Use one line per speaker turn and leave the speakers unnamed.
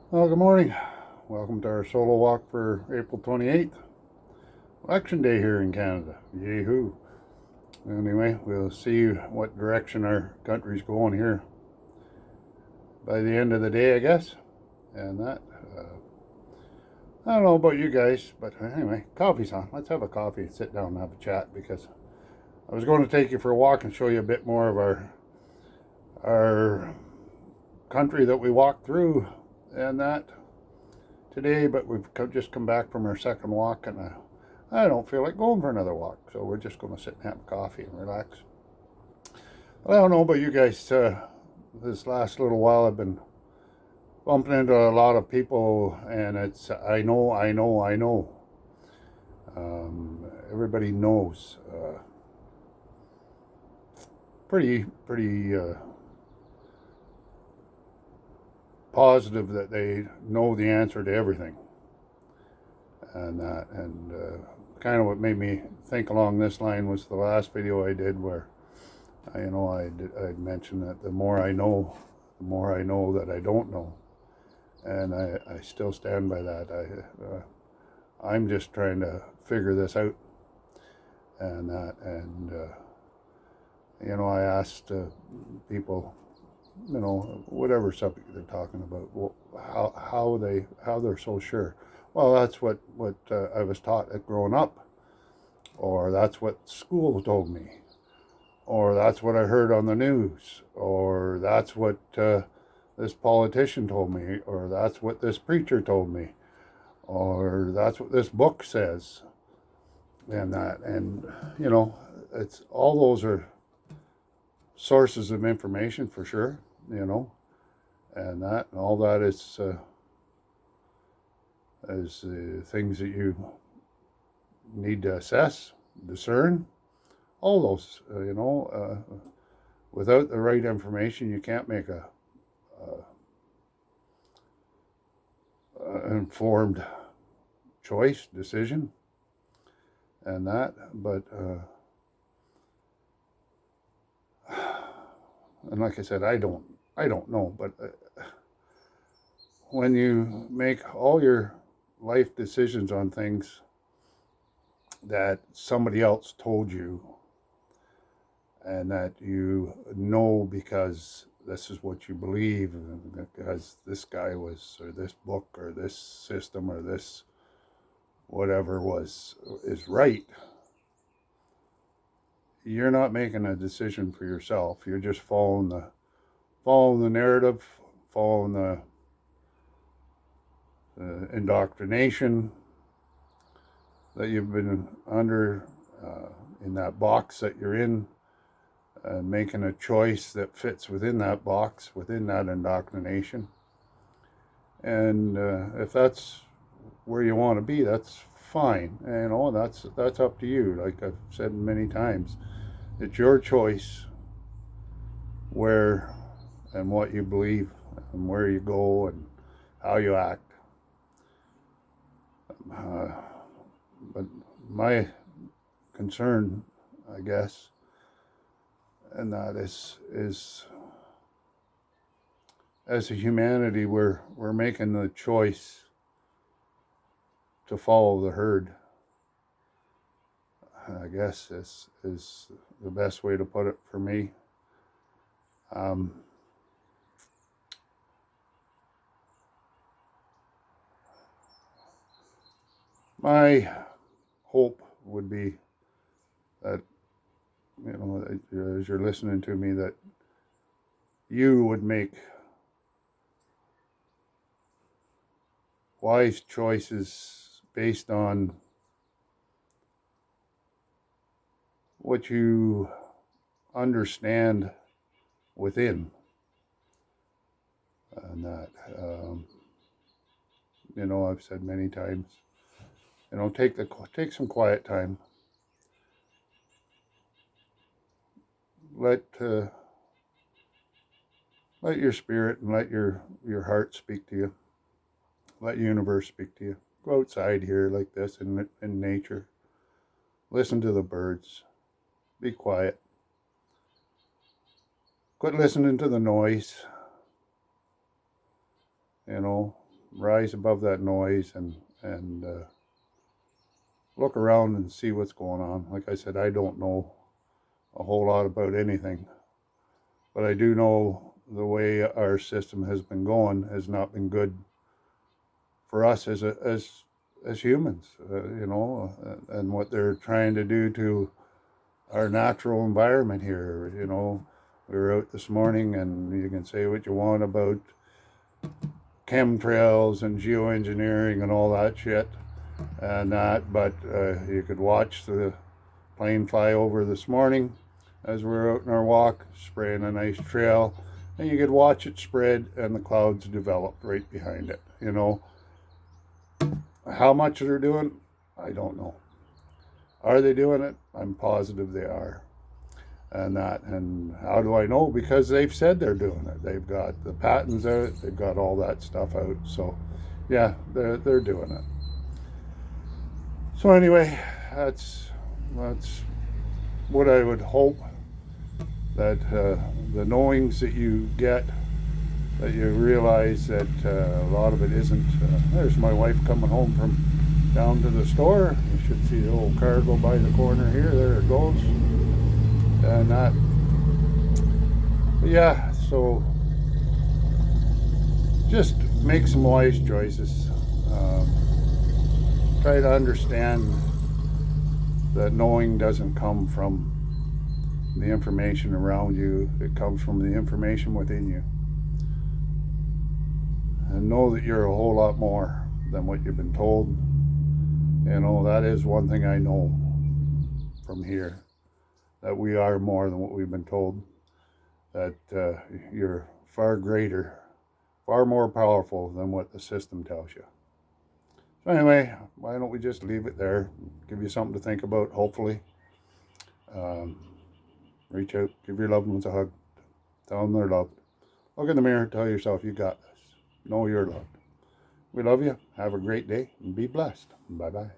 Well, good morning. Welcome to our solo walk for April 28th. Election day here in Canada. Yee-hoo. Anyway, we'll see what direction our country's going here by the end of the day, I guess. And that, I don't know about you guys, but anyway, coffee's on. Let's have a coffee and sit down and have a chat because I was going to take you for a walk and show you a bit more of our country that we walked through and that today, but we've just come back from our second walk, and I don't feel like going for another walk, so we're just going to sit and have coffee and relax. But I don't know about you guys. This last little while, I've been bumping into a lot of people, and it's I know. Everybody knows. Pretty positive that they know the answer to everything. And kind of what made me think along this line was the last video I did where I mentioned that the more I know that I don't know, and I still stand by that. I'm just trying to figure this out, and I asked people, whatever subject they're talking about, how they're so sure. Well, that's what I was taught at growing up, or that's what school told me, or that's what I heard on the news, or that's what this politician told me, or that's what this preacher told me, or that's what this book says, and it's all those are sources of information for sure, and all that is things that you need to assess, discern, all those, without the right information, you can't make a informed choice, decision, and that. But and like I said, I don't know. But when you make all your life decisions on things that somebody else told you, and that you know because this is what you believe, because this guy was, or this book, or this system, or this whatever is right, you're not making a decision for yourself. You're just following the narrative, following the indoctrination that you've been under, in that box that you're in, making a choice that fits within that box, within that indoctrination. And if that's where you want to be, that's fine. That's up to you. Like I've said many times, it's your choice where and what you believe and where you go and how you act. But my concern, I guess, and that is as a humanity, we're making the choice to follow the herd. I guess this is the best way to put it for me. My hope would be that, as you're listening to me, that you would make wise choices based on what you understand within, and that I've said many times, take some quiet time, let your spirit and let your heart speak to you, let universe speak to you. Go outside here like this in nature, listen to the birds, be quiet, quit listening to the noise, rise above that noise and look around and see what's going on. Like I said, I don't know a whole lot about anything, but I do know the way our system has been going has not been good for us as humans, and what they're trying to do to our natural environment here. We were out this morning, and you can say what you want about chemtrails and geoengineering and all that shit and that, but you could watch the plane fly over this morning as we were out in our walk, spraying a nice trail, and you could watch it spread and the clouds develop right behind it. How much they're doing, I don't know. Are they doing it? I'm positive they are. And how do I know? Because they've said they're doing it. They've got the patents out, they've got all that stuff out. So yeah, they're doing it. So anyway, that's what I would hope, that the knowings that you get, that you realize that a lot of it isn't. There's my wife coming home from down to the store. You should see the old car go by the corner here. There it goes. And that. But yeah, so just make some wise choices. Try to understand that knowing doesn't come from the information around you. It comes from the information within you. And know that you're a whole lot more than what you've been told. That is one thing I know from here, that we are more than what we've been told, that you're far greater, far more powerful than what the system tells you. So anyway, why don't we just leave it there, give you something to think about, hopefully. Reach out, give your loved ones a hug, tell them they're loved. Look in the mirror, tell yourself you got this. Know you're loved. We love you. Have a great day and be blessed. Bye-bye.